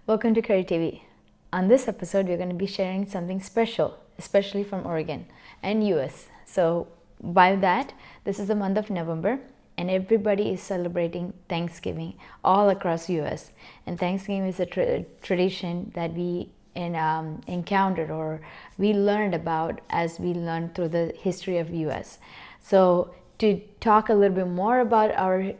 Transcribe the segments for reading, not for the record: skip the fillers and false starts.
Welcome to Curry TV. On this episode, we're going to be sharing something special, especially from Oregon and US. So, by that, this is the month of November, and everybody is celebrating Thanksgiving all across US. And Thanksgiving is a tradition that we encountered or we learned about as we learned through the history of US. So, to talk a little bit more about our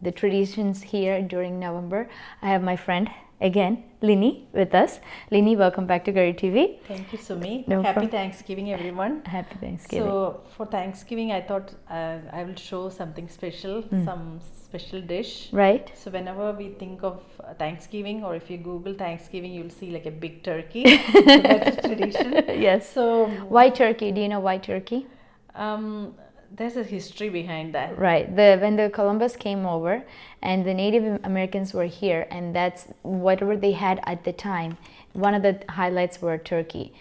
the traditions here during November, I have my friend again, Lini, with us. Lini, welcome back to Curry TV. Thank you, Sumi. No Happy problem. Thanksgiving, everyone. Happy Thanksgiving. So, for Thanksgiving, I thought I will show something special, some special dish. Right? So, whenever we think of Thanksgiving, or if you Google Thanksgiving, you'll see like a big turkey. So that's a tradition. Yes. So, Why turkey? Do you know why turkey? there's a history behind that. Right. When the Columbus came over and the Native Americans were here, and that's whatever they had at the time. One of the highlights were turkey.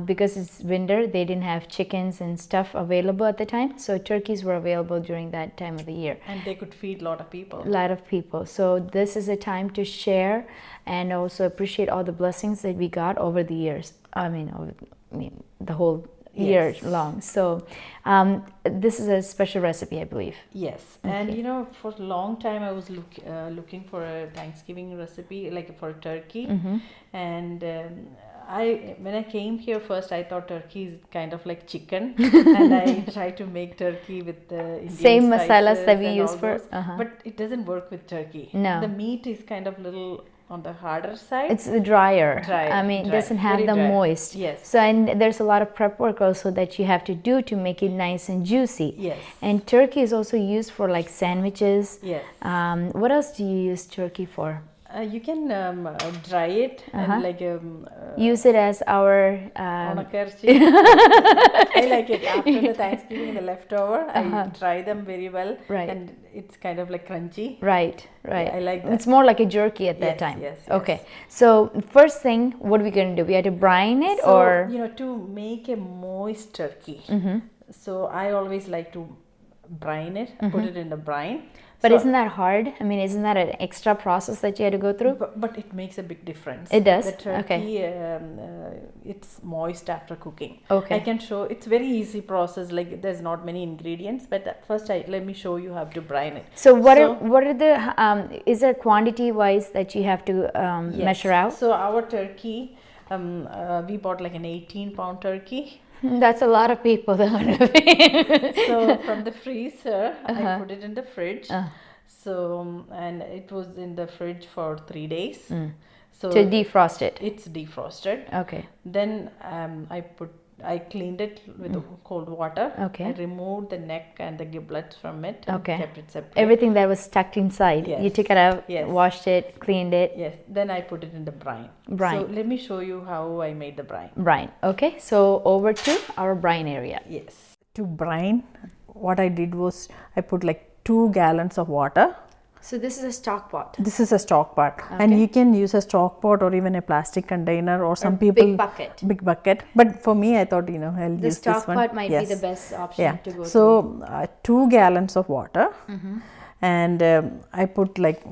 Because it's winter, they didn't have chickens and stuff available at the time, so turkeys were available during that time of the year. And they could feed a lot of people. A lot of people. So this is a time to share and also appreciate all the blessings that we got over the years. The whole year Yes. long. So this is a special recipe, I believe. Yes, and for a long time I was looking for a Thanksgiving recipe, like for a turkey. And when I came here first, I thought turkey is kind of like chicken, and I tried to make turkey with the Indian Same masalas spices that we and use all for- those, but it doesn't work with turkey. No. The meat is kind of little on the harder side. It's drier. Dry, It dry, doesn't have very the dry. moist. Yes. So and there's a lot of prep work also that you have to do to make it nice and juicy. Yes. And turkey is also used for like sandwiches. Yes. What else do you use turkey for? You can dry it and like Use it as our Onakarchi. I like it. After the Thanksgiving, the leftover, I dry them very well. Right. And it's kind of like crunchy. right. I like that. It's more like a jerky at that Yes, time. yes, Okay. yes. So first thing, what are we going to do? We have to brine it So, or to make a moist turkey. So I always like to brine it, put it in the brine. but So- isn't that hard? Isn't that an extra process that you had to go through? But it makes a big difference. It does? The turkey, Okay. it's moist after cooking. Okay. I can show. It's very easy process. Like there's not many ingredients, but at first let me show you how to brine it. So what are the is there quantity wise that you have to Yes. measure out? So our turkey, we bought like an 18-pound turkey. That's a lot of people. So from the freezer, I put it in the fridge. So and it was in the fridge for 3 days. So To defrost it. it's defrosted. Okay. Then I cleaned it with cold water. Okay. I removed the neck and the giblets from it. Okay. And kept it separate. Everything that was stuck inside, you Yes. took it out, Yes. washed it, cleaned it. Yes. Then I put it in the brine. Brine. So let me show you how I made the brine. Brine. Okay. So over to our brine area. Yes. To brine, what I did was I put like 2 gallons of water. So this is a stock pot. This is a stock pot, and you can use a stock pot or even a plastic container, or some people big bucket. Big bucket. But for me, I thought I'll The use stock this one. pot might be Yes. the best option Yeah. to go So through. 2 gallons of water, and I put like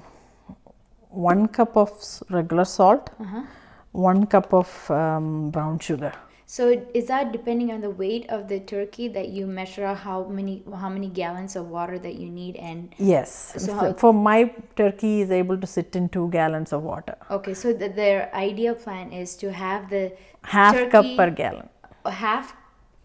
1 cup of regular salt, 1 cup of brown sugar. So is that depending on the weight of the turkey that you measure out how many gallons of water that you need and Yes. So how- For my turkey is able to sit in 2 gallons of water. okay, so their ideal plan is to have the Half turkey, cup per gallon. a half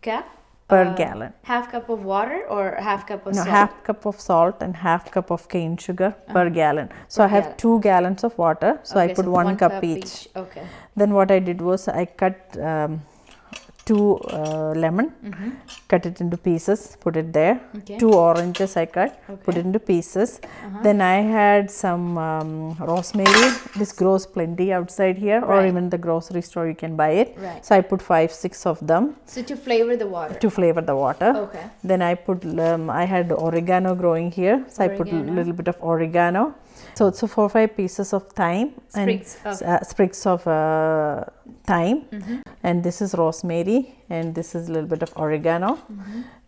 cup Per gallon. half cup of water or half cup of No, salt. half cup of salt and half cup of cane sugar per gallon. So I have gallon. 2 gallons of water. So I Okay, put so 1 cup each. Okay. Then what I did was I cut 2 lemon, cut it into pieces, put it there. Okay. 2 oranges I cut, put it into pieces. Then I had some rosemary. This grows plenty outside here, or Right. even the grocery store you can buy it. Right. So I put 5-6 of them So to flavor the water. to flavor the water. Okay. Then I put I had oregano growing here, so I put a Oregano. little bit of oregano. So 4-5 pieces of thyme Sprigs of- and sprigs of thyme, and this is rosemary, and this is a little bit of oregano.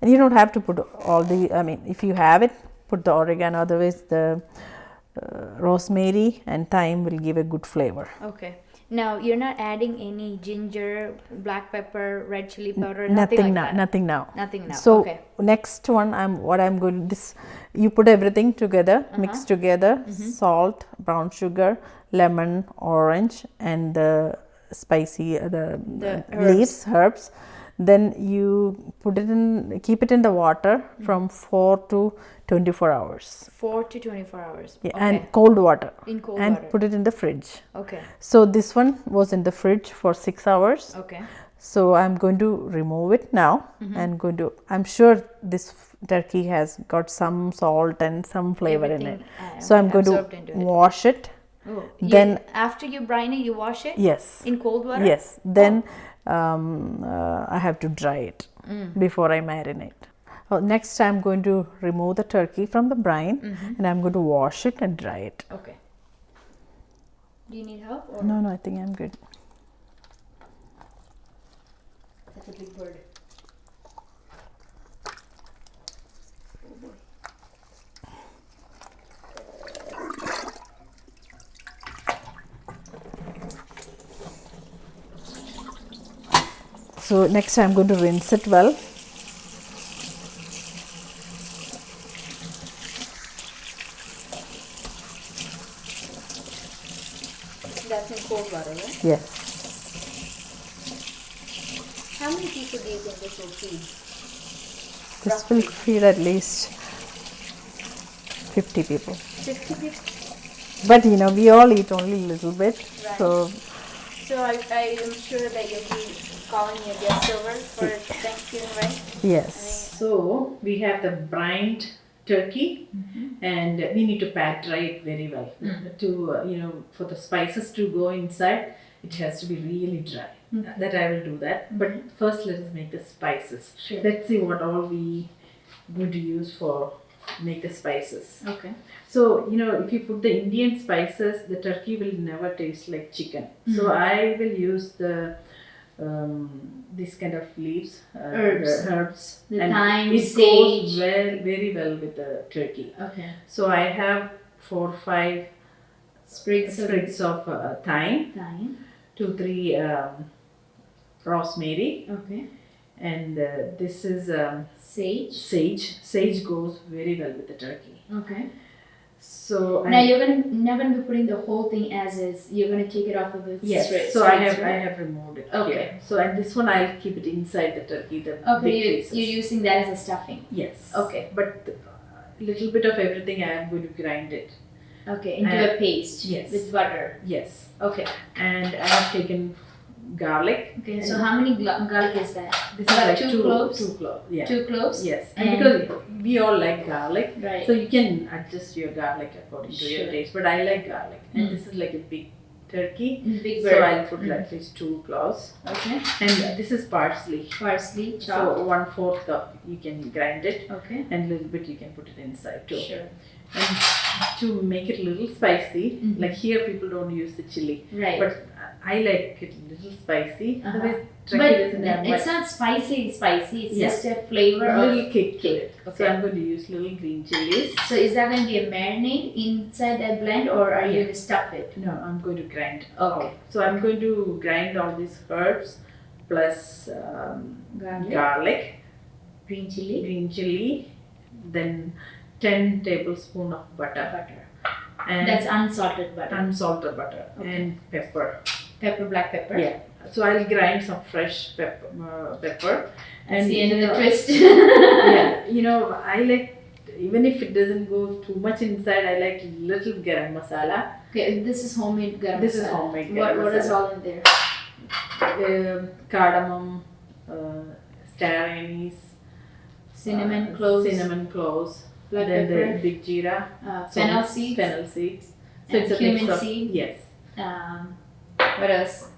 And you don't have to put all the. I mean, if you have it, put the oregano. Otherwise, the rosemary and thyme will give a good flavor. Okay. Now you're not adding any ginger, black pepper, red chili powder, Nothing like now. that. Nothing now. Nothing now. So Okay. next one, I'm going this. You put everything together, mix together, salt, brown sugar, lemon, orange, and the spicy the leaves, herbs. Then you put it in, keep it in the water from 4 to 24 hours. 4 to 24 hours. Yeah, Okay. and cold water. In cold and water. Put it in the fridge. Okay. So this one was in the fridge for 6 hours. Okay. So I'm going to remove it now and I'm sure this turkey has got some salt and some flavor in it. So I'm going to wash it. Oh, then after you brine it, you wash it? Yes. In cold water? Yes. Then I have to dry it before I marinate. Next I'm going to remove the turkey from the brine and I'm going to wash it and dry it. Okay. Do you need help? Or? No, I think I'm good. That's a big bird. So next I'm going to rinse it well. That's in cold water, right? Yes. How many people do you think this will feed? This will feed at least 50 people. 50 people? But we all eat only a little bit. Right. So I am sure that you'll be calling your guest over for Thanksgiving, right? Yes. So we have the brined turkey, and we need to pat dry it very well. To for the spices to go inside, it has to be really dry. That I will do that. But first, let us make the spices. Sure. Let's see what all we going to use for make the spices. Okay. So if you put the Indian spices, the turkey will never taste like chicken. So I will use the this kind of leaves, herbs, The and thyme, it sage. goes very well with the turkey. Okay. So I have 4 or 5 Sprigs of thyme, thyme. 2 3 rosemary, Okay. and this is Sage. Sage goes very well with the turkey. Okay. So Now you're not gonna be putting the whole thing as is. You're gonna take it off of the yes. So I have removed it. Okay. Here. So and this one I'll keep it inside the turkey. The Okay. big pieces. You're using that as a stuffing. Yes. Okay. But little bit of everything I am going to grind it. Okay. Into a paste. Yes. With butter. Yes. Okay. And I have taken garlic. Okay. So how many garlic is that? This is like 2 cloves. 2 cloves. Yeah. 2 cloves. Yes. And because we all like garlic, Right. so you can adjust your garlic according to your Sure. taste. But I like garlic, and this is like a big turkey. Big So bird. I'll put at least 2 cloves. Okay. And this is parsley. Parsley chopped. So 1/4 cup you can grind it, Okay. and a little bit you can put it inside too. Sure. And to make it a little spicy, like here people don't use the chili, Right. but I like it a little spicy. Otherwise, But turkey doesn't have it's much. not spicy. It's Yeah. just a flavor A of. little kick to it. So Okay. I'm going to use little green chilies. So is that going to be a marinade inside that blend, or are you going to stuff it? No, I'm going to grind. Okay. all. So I'm going to grind all these herbs plus garlic, Green chili. green chili, then 10 tablespoons of butter. And That's unsalted butter. unsalted butter Okay. and pepper. Black pepper. Yeah. So I'll grind some fresh pepper. That's the end of the twist. Yeah. I like, even if it doesn't go too much inside, I like little garam masala. Okay, this is homemade garam This is masala. homemade garam What is masala. all in there? Cardamom, star anise, Cinnamon cloves, cinnamon cloves, black then pepper, the big jeera, fennel seeds, fennel seeds. So and it's a cumin mix of, seed. yes. What else?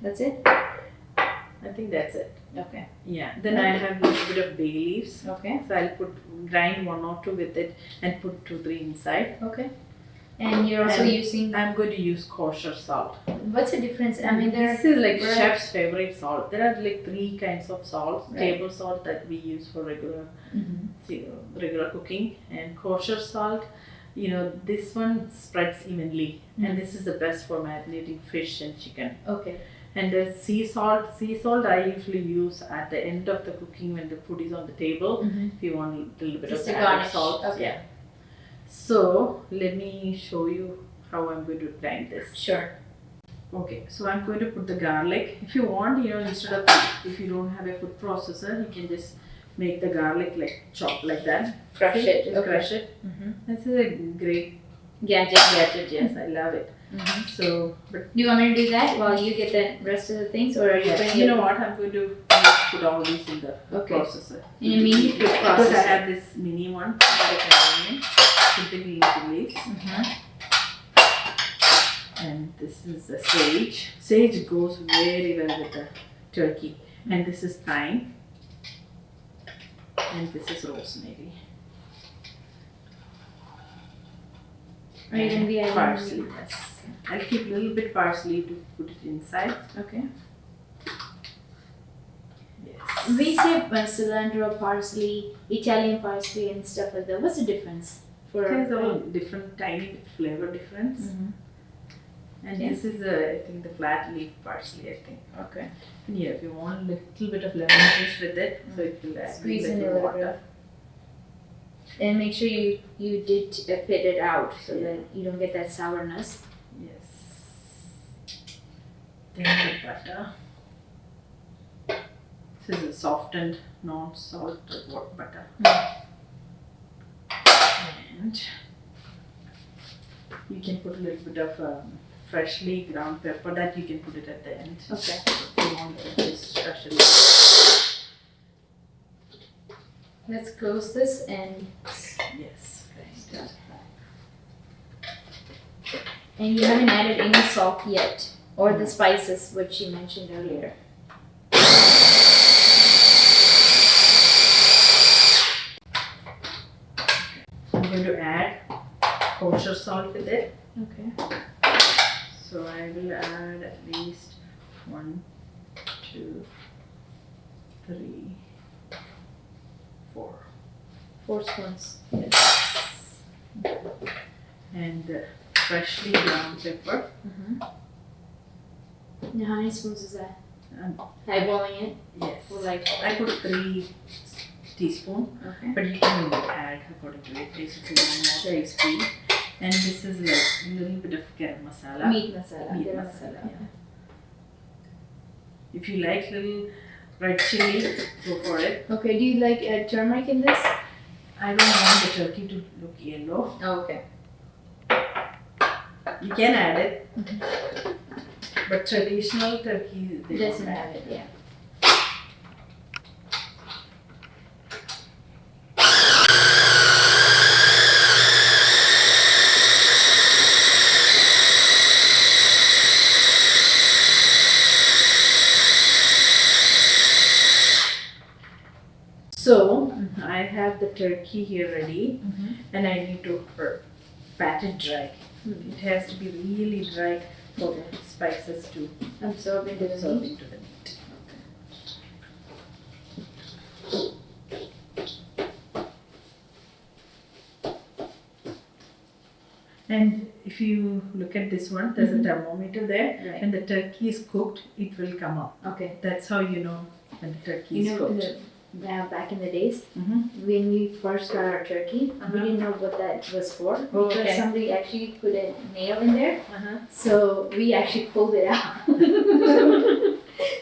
That's it? I think that's it. Okay. Yeah. Then I have a little bit of bay leaves. Okay. So I'll grind 1 or 2 with it and put 2 3 inside. Okay. And you're also And using. I'm going to use kosher salt. What's the difference? I mean, This is like bread- chef's favorite salt. There are like 3 kinds of salt. Right. Table salt that we use for regular cooking, and kosher salt this one spreads evenly, and this is the best for marinating fish and chicken. Okay. And the sea salt I usually use at the end of the cooking when the food is on the table. If you want a little bit Just of to added garnish. salt. Okay. Yeah. So let me show you how I'm going to grind this. Sure. Okay, so I'm going to put the garlic. If you want, instead of, if you don't have a food processor, you can just make the garlic like chop like that. Crush See? it. Just Okay. crush it. This is a great Gadget. gadget. Yes, I love it. So, but Do you want me to do that while you get the rest of the things, or are you putting you it know what? I'm going to just put all these in the Okay. processor. in a mini food Because I processor? have this mini one that I can put it into this. And this is the sage. Sage goes very well with the turkey. And this is thyme. And this is rosemary. Are you going to be adding parsley? Yes. I'll keep a little bit parsley to put it inside. Okay. Yes. We say cilantro, parsley, Italian parsley, and stuff like that. What's the difference? There's all different tiny flavor difference. And Yeah. this is I think the flat leaf parsley, I think. Okay. And yeah, if you want a little bit of lemon juice with it, so it will add Squeeze a in a little little water. bit. And make sure you did pit it out so that you don't get that sourness. Yes. Then the butter. This is a softened, non-salted butter. And you can put a little bit of freshly ground pepper, that you can put it at the end. Okay. If you want to just crush it. Let's close this and Yes. Right. and you haven't added any salt yet or the spices which you mentioned earlier. I'm going to add kosher salt with it. Okay. So I will add at least 1, 2, 3, 4. 4 spoons. And freshly ground pepper. Now how many spoons is that? Um, Eyeballing it? yes. Or like I put 3 teaspoons, okay. but you can add according to it. Basically, more tasty. And this is like a little bit of garam masala. Meat masala. Meat garam masala, masala. yeah. If you like little red chili, go for it. Okay, do you like turmeric in this? I don't want the turkey to look yellow. Oh, okay. You can add it, but traditional turkey they Doesn't don't have it, yeah. So I have the turkey here ready, and I need to pat it dry. It has to be really dry for the spices to Absorb into the absorb meat. into the meat. And if you look at this one, there's a thermometer there. Right. When the turkey is cooked, it will come up. Okay. That's how you know when the turkey You is know, cooked. back in the days, Mm-hmm. when we first got our turkey, we didn't know what that was for because Okay. somebody actually put a nail in there. Uh-huh. So we actually pulled it out.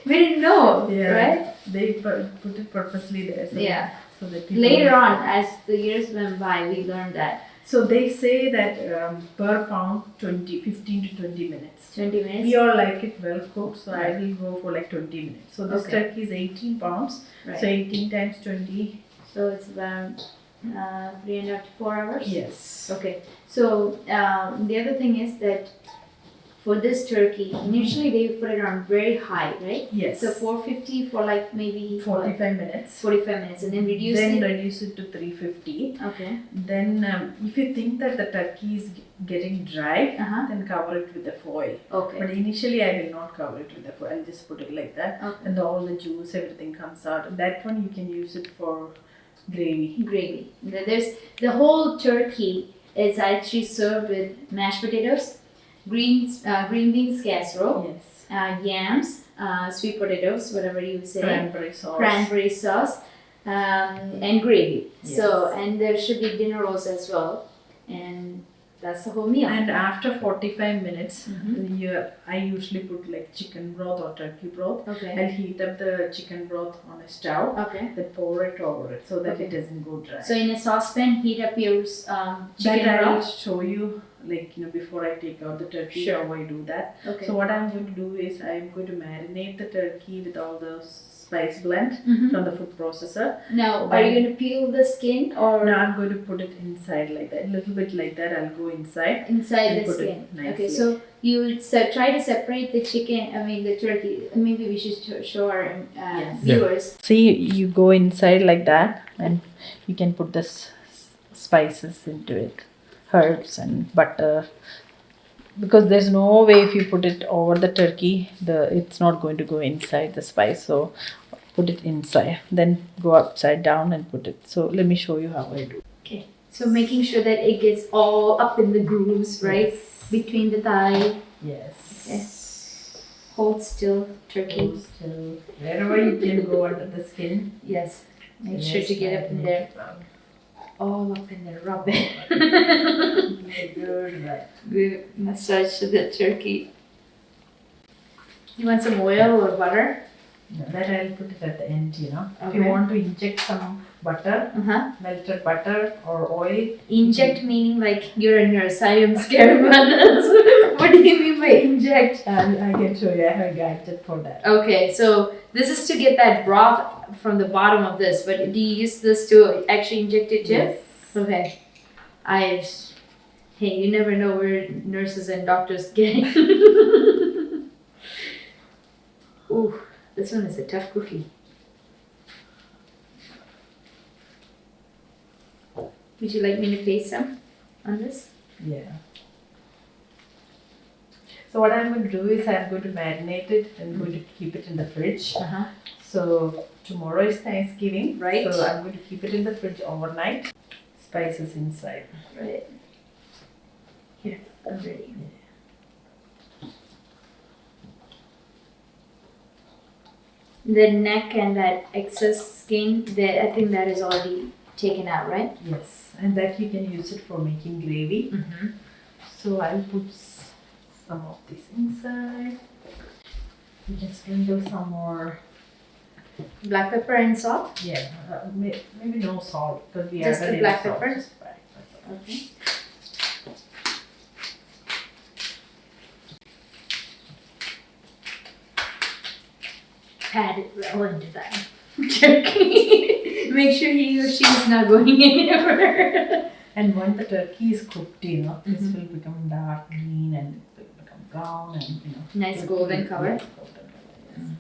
We didn't know, Yeah. right? They put it purposely there. So Yeah. So that people Later on, as the years went by, we learned that So they say that per pound 15 to 20 minutes. 20 minutes. We all like it well cooked, so I will go for like 20 minutes. So this Okay. turkey is 18 pounds. Right. So 18 times 20. So it's about 3.5 to 4 hours. Yes. Okay. So the other thing is that for this turkey, initially they put it on very high, right? Yes. So 450 for like maybe 45 minutes. 45 minutes, and then reduce Then it. reduce it to 350. Okay. Then if you think that the turkey is getting dry, Uh-huh. then cover it with the foil. Okay. But initially I will not cover it with the foil. I'll just put it like that. Okay. And all the juice, everything comes out. And that one you can use it for gravy. Gravy. There's the whole turkey It's actually served with mashed potatoes, green beans casserole, Yes. yams, sweet potatoes, whatever you say, Cranberry sauce. and gravy. Yes. So, and there should be dinner rolls as well, and that's the whole meal. And after 45 minutes, Mhm. I usually put like chicken broth or turkey broth. Okay. I'll heat up the chicken broth on a stove. Okay. Then pour it over it so that Okay. it doesn't go dry. So in a saucepan, heat up your chicken that I'll broth. show you, like, before I take out the turkey, Sure. how I do that. Okay. So what I'm going to do is I'm going to marinate the turkey with all the spice blend Mhm. from the food processor. Now, are you going to peel the skin or Now I'm going to put it inside like that, a little bit like that. I'll go inside. inside and the put it skin? nicely. Okay, so you try to separate the chicken. I mean the turkey. Maybe we should show our Yes. viewers. See, you go inside like that, and you can put the spices into it, herbs and butter. Because there's no way if you put it over the turkey, it's not going to go inside the spice. So put it inside, then go upside down and put it. So let me show you how I do. Okay, so making sure that it gets all up in the grooves, right, between the thigh. Yes. Hold still, turkey. Go still. Wherever you can go under the skin. Yes, make sure to get up in there. All up in there, rub it. Good, right. We massage the turkey. You want some oil or butter? No, that I'll put it at the end, If Okay. you want to inject some butter, Uh-huh. melted butter or oil. Inject meaning like you're a nurse. I am scared about this. What do you mean by inject? I can show you. I have a gadget for that. Okay, so this is to get that broth from the bottom of this, but do you use this to actually inject it too? Yes. Okay. Hey, you never know where nurses and doctors get. Ooh, this one is a tough cookie. Would you like me to paste some on this? Yeah. So what I'm going to do is I'm going to marinate it and going to keep it in the fridge. Uh-huh. So tomorrow is Thanksgiving. Right. So I'm going to keep it in the fridge overnight. Spices inside. Right. Here, I'm ready. The neck and that excess skin, I think that is already taken out, right? Yes. And that you can use it for making gravy. Mm-hmm. So I'll put some of this inside. You can sprinkle some more. Black pepper and salt. Yeah, maybe no salt because we Just added the black salt. pepper? Just black pepper. Okay. Pat it well into that turkey. Make sure he or she is not going anywhere. And when the turkey is cooked, this Mhm. will become dark green and it will become brown and Nice it- golden color. Yeah, golden color, yes.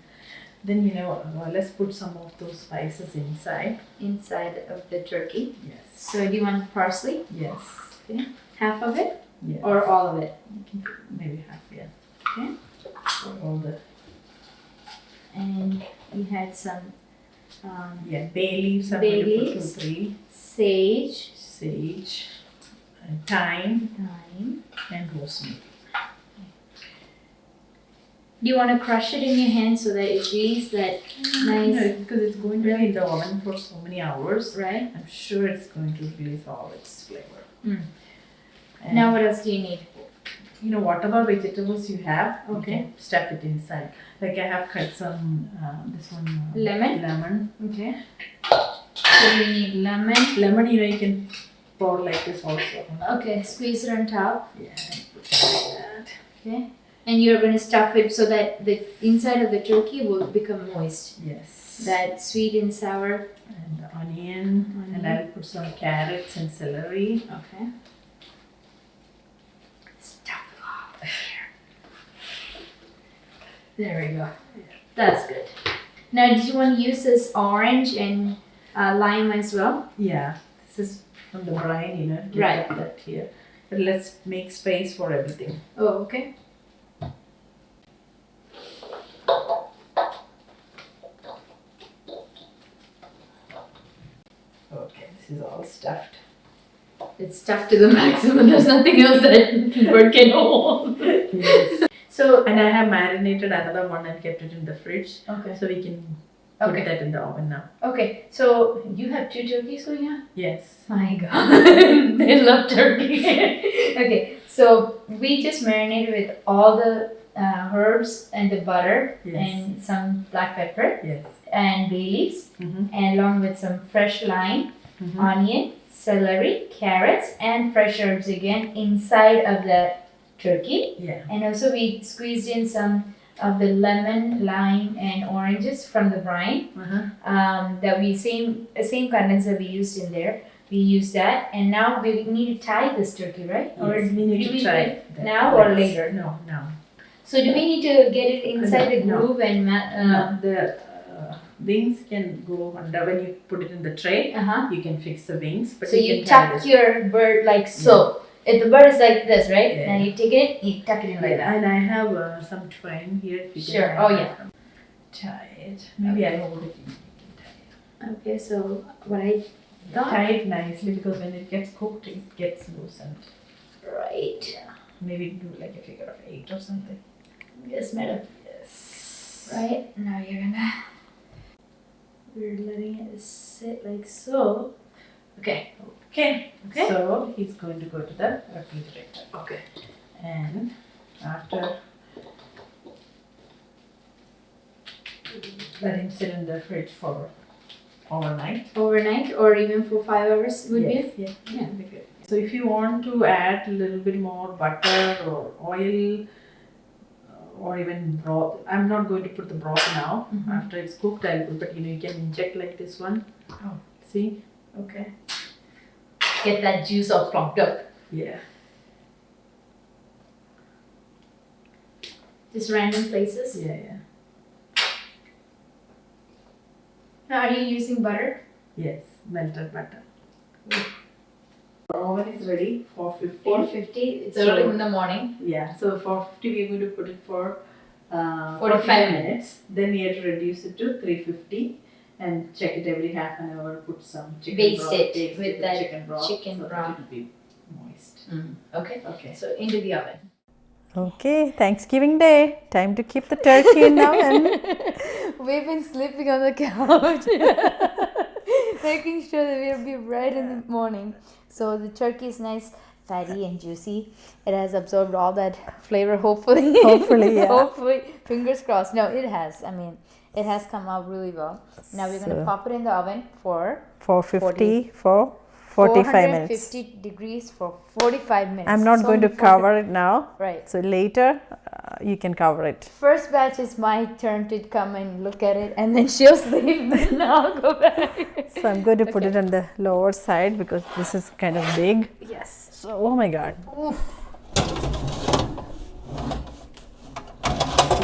Then let's put some of those spices inside. Inside of the turkey. Yes. So do you want parsley? Yes. Half of it Yes. or all of it? Maybe half, yeah. Okay. For all the And you had some bay leaves. I'm Bay going to put leaves. 2, 3. sage, Sage, and thyme, thyme. and rosemary. Do you want to crush it in your hand so that it leaves that nice, No, because it's going to be in the oven for so many hours. right? I'm sure it's going to release all its flavor. Mm. And Now what else do you need? whatever vegetables you have, you Okay. can stuff it inside. Like I have cut some, this one. Lemon? Lemon. Okay. So you need lemon. Lemon, you can pour like this also. Okay, squeeze it on top. Yeah, put it like that. Okay. And you're going to stuff it so that the inside of the turkey will become moist. Yes. That sweet and sour. And the onion. And I'll put some carrots and celery. Okay. Stuff it all here. There we go. That's good. Now, did you want to use this orange and lime as well? Yeah, this is from the brine, get Right. that here. But let's make space for everything. Oh, okay. Okay, this is all stuffed. it's stuffed to the maximum. There's nothing else that bird can hold. Yes. So, And I have marinated another one and kept it in the fridge. okay. So we can put Okay. that in the oven now. Okay, so you have 2 turkeys going on? Yes. My God, they love turkey. Okay, so we just marinated with all the herbs and the butter Yes. and some black pepper Yes. and bay leaves, Mm-hmm. and along with some fresh lime, Mm-hmm. onion, celery, carrots, and fresh herbs again inside of the turkey. Yeah. And also we squeezed in some of the lemon, lime, and oranges from the brine. Uh-huh. That we same condenser we used in there. We used that, and now we need to tie this turkey, right? Yes, we need do to we try do it that. now or Yes. later? No, now. So do we need to get it inside the No. groove and No, the wings can go under. When you put it in the tray, uh-huh. you can fix the wings. But So you can carry tuck this. your bird like so. If the bird is like this, right? Yeah. Then you take it, you tuck it in like that. Yeah, and I have some twine here. If you Sure. Can Oh, yeah. Tie it. Maybe Okay. I hold it. You can tie it. Okay, so what I thought. Tie it nicely because when it gets cooked, it gets loosened. Right. Maybe do like a figure of 8 or something. Yes, madam. Yes. Right. Now we're letting it sit like so. Okay. Okay. Okay. So he's going to go to the refrigerator. Okay. And after, let him sit in the fridge for overnight. Overnight or even for 5 hours would Yes, be? yeah. Yeah. Be good. So if you want to add a little bit more butter or oil or even broth, I'm not going to put the broth now. Mhm. After it's cooked, I'll put, but you can inject like this one. Oh. See? Okay. Get that juice all pumped up. Yeah. Just random places. Yeah, yeah. Now, are you using butter? Yes, melted butter. Our oven is ready for 450. 450. It's So- early in the morning. Yeah, so 450 we're going to put it for 45 minutes. Then we have to reduce it to 350 and check it every half an hour. Put some chicken Baste broth. it baste with it that chicken broth. chicken so broth. that it'll be moist. Okay. Okay. So into the oven. Okay, Thanksgiving Day. Time to keep the turkey in the oven. We've been sleeping on the couch, making sure that we'll be right in the morning. So the turkey is nice, fatty and juicy. It has absorbed all that flavor, hopefully. Hopefully, yeah. Hopefully, fingers crossed. No, it has. I mean, it has come out really well. Now we're going to So- pop it in the oven for 450 for 45 minutes. 450 degrees for 45 minutes. I'm not So going to important. cover it now. Right. So later you can cover it. First batch is my turn to come and look at it, and then she'll sleep. Then I'll go back. So I'm going to put Okay. it on the lower side because this is kind of big. Yes. So, oh my God. Oof.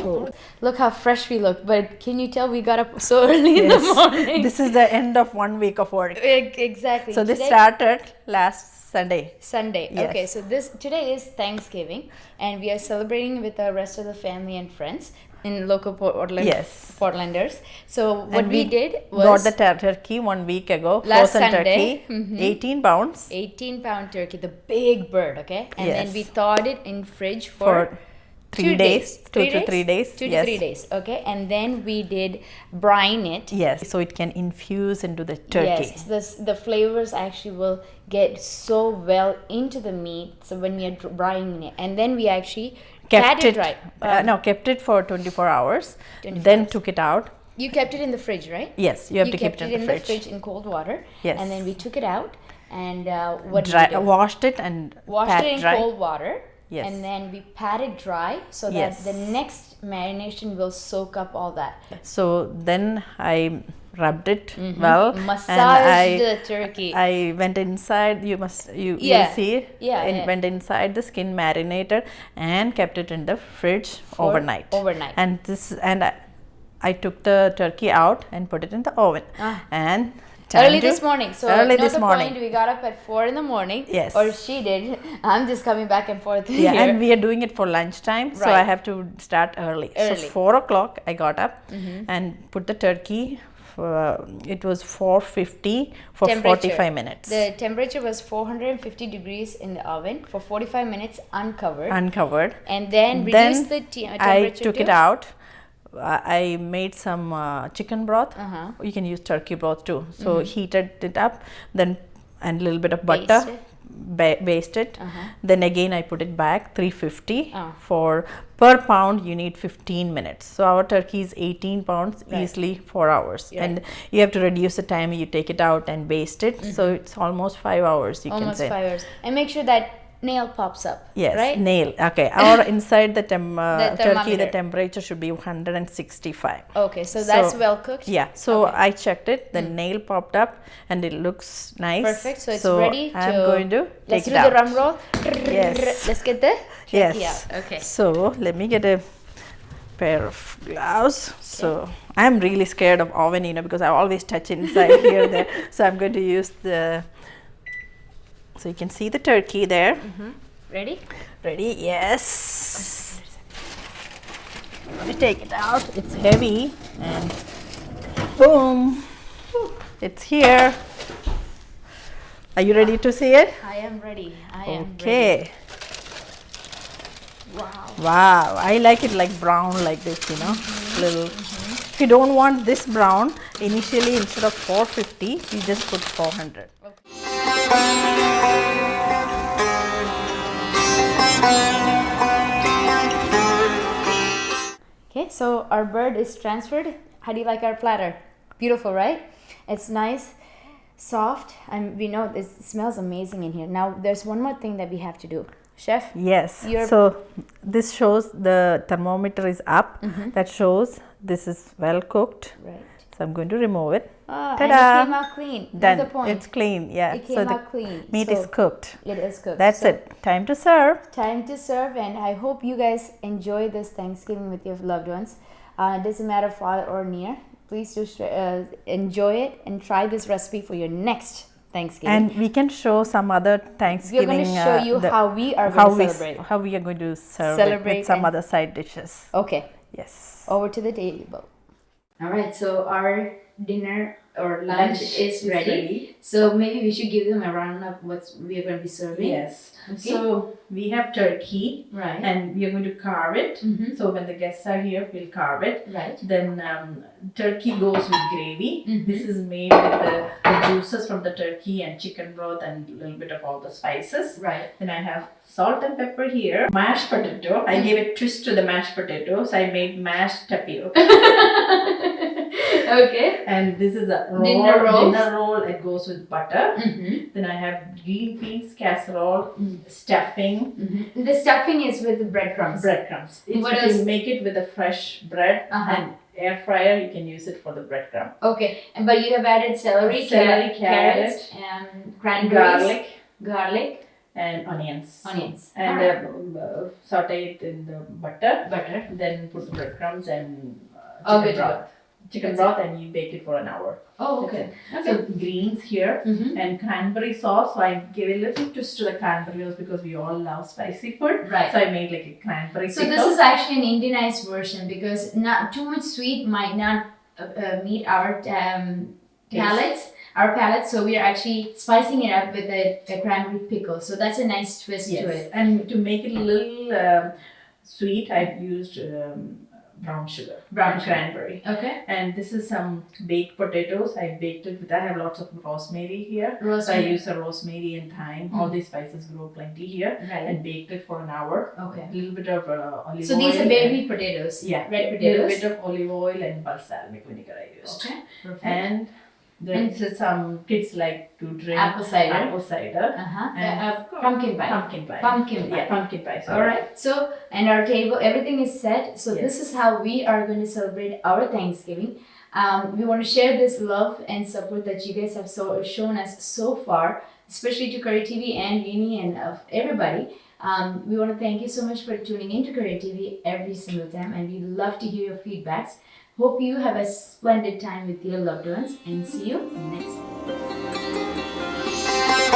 Good. Look how fresh we look, but can you tell we got up so early in the morning? This is the end of 1 week of work. Exactly. So this Today- started last Sunday. Sunday. Yes. Okay, so today is Thanksgiving, and we are celebrating with the rest of the family and friends in local Portland. Yes. Portlanders. So what And we did got was the turkey 1 week ago. Last frozen Sunday. turkey, Mhm. 18 pounds 18-pound turkey, the big bird. Okay, and then Yes. we thawed it in fridge for for 3 days. 2 to 3 days. 2 to Yes. 3 days. Okay, and then we did brine it. Yes, so it can infuse into the turkey. Yes, the flavors actually will get so well into the meat. So when we are brining it, and then we actually Kept it, right. kept it for 24 hours. 24 then hours. took it out. You kept it in the fridge, right? Yes, you have to keep kept it in the fridge. in cold water. Yes. And then we took it out, and what did Dry, we do? washed it and Washed pat it in dry. cold water. Yes. And then we pat it dry so that Yes. the next marination will soak up all that. So then I rubbed it well. Massaged the turkey. I went inside. You Yeah. will see. Yeah, I yeah. went inside the skin marinator and kept it in the fridge For overnight. overnight. And I took the turkey out and put it in the oven. Ah. And time Early to- this morning. So early not this the morning. point we got up at 4 in the morning. Yes. Or she did. I'm just coming back and forth Yeah, here. and we are doing it for lunchtime, so I Right. have to start early. So Early. 4 o'clock I got up and put the turkey it was 450 for Temperature. 45 minutes. The temperature was 450 degrees in the oven for 45 minutes uncovered. Uncovered. And then reduce the temperature I took to? it out. I made some chicken broth. You can use turkey broth too. So heated it up, then and a little bit of butter. Baste it. Then again I put it back 350 for per pound you need 15 minutes. So our turkey is 18 pounds, easily 4 hours. And you have to reduce the time you take it out and baste it. So it's almost 5 hours you can say. Almost 5 hours. And make sure that nail pops up. Yes, right? nail. Okay, or inside the turkey, thermometer. the temperature should be 165. Okay, so that's well cooked. Yeah, so I checked it. The nail popped up, and it looks nice. Perfect. So it's ready. I'm going to let's take do it the out. drum roll. Yes. Let's get the turkey Yes. out. Okay. So let me get a pair of gloves. So I'm really scared of oven, because I always touch inside here there. So I'm going to use the. So you can see the turkey there. Ready? Ready? Yes. Let me take it out. It's heavy and boom. It's here. Are you ready to see it? I am ready. I am ready. Okay. Wow. Wow. I like it like brown like this, Little. If you don't want this brown, initially instead of 450, you just put 400. Okay, so our bird is transferred. How do you like our platter? Beautiful, right? It's nice, soft, and we know it smells amazing in here. Now, there's one more thing that we have to do. Chef? Yes. So this shows the thermometer is up. That shows this is well cooked. Right. So I'm going to remove it. And it came out clean. Done. That's the point. It's clean. Yeah. It came so the out clean. meat So is cooked. It is cooked. That's it. Time to serve. Time to serve, and I hope you guys enjoy this Thanksgiving with your loved ones. It doesn't matter far or near. Please do enjoy it and try this recipe for your next Thanksgiving. And we can show some other Thanksgiving. We're going to show you how we are going to celebrate. How we are going to celebrate with some other side dishes. Okay. Yes. Over to the table. All right, so our dinner or lunch is ready. So maybe we should give them a round of what we are going to be serving. Yes. Okay. So we have turkey, Right. and we are going to carve it. So when the guests are here, we'll carve it. Right. Then turkey goes with gravy. This is made with the juices from the turkey and chicken broth and a little bit of all the spices. Right. Then I have salt and pepper here. Mashed potato. I gave a twist to the mashed potatoes. I made mashed tapioca. Okay. And this is a Dinner roll. Dinner roll. It goes with butter. Then I have green beans casserole, stuffing. The stuffing is with the breadcrumbs. Breadcrumbs. What If else? you make it with a fresh bread and air fryer, you can use it for the breadcrumb. Okay, but you have added celery, Celery, carrots, and cranberries, garlic, and onions. And And saute it in the butter. butter. Then put the breadcrumbs and Oh, chicken good. broth. Chicken broth, and you bake it for an hour. Oh, okay. Okay. So greens here and cranberry sauce. So I gave a little twist to the cranberry sauce because we all love spicy food. Right. So I made like a cranberry So pickle. this is actually an Indianized version because not too much sweet might not meet our palates. So we are actually spicing it up with a cranberry pickle. So that's a nice twist to it. And to make it a little sweet, I used brown sugar. And cranberry. Okay. And this is some baked potatoes. I baked it with, I have lots of rosemary here. So I use a rosemary and thyme. All these spices grow plenty here. Right. And baked it for an hour. Okay. A little bit of olive oil. So these are baby potatoes. Yeah. Red A little potatoes. bit of olive oil and balsamic vinegar I used. Okay. Perfect. And this is some kids like to drink Apple cider. And Pumpkin pie. Pumpkin pie. Pumpkin pie. Sorry. All right. So, and our table, everything is set. So this is how we are going to celebrate our Thanksgiving. We want to share this love and support that you guys have shown us so far, especially to Curry TV and Rini and everybody. We want to thank you so much for tuning into Curry TV every single time, and we love to hear your feedbacks. Hope you have a splendid time with your loved ones, and see you next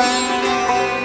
time.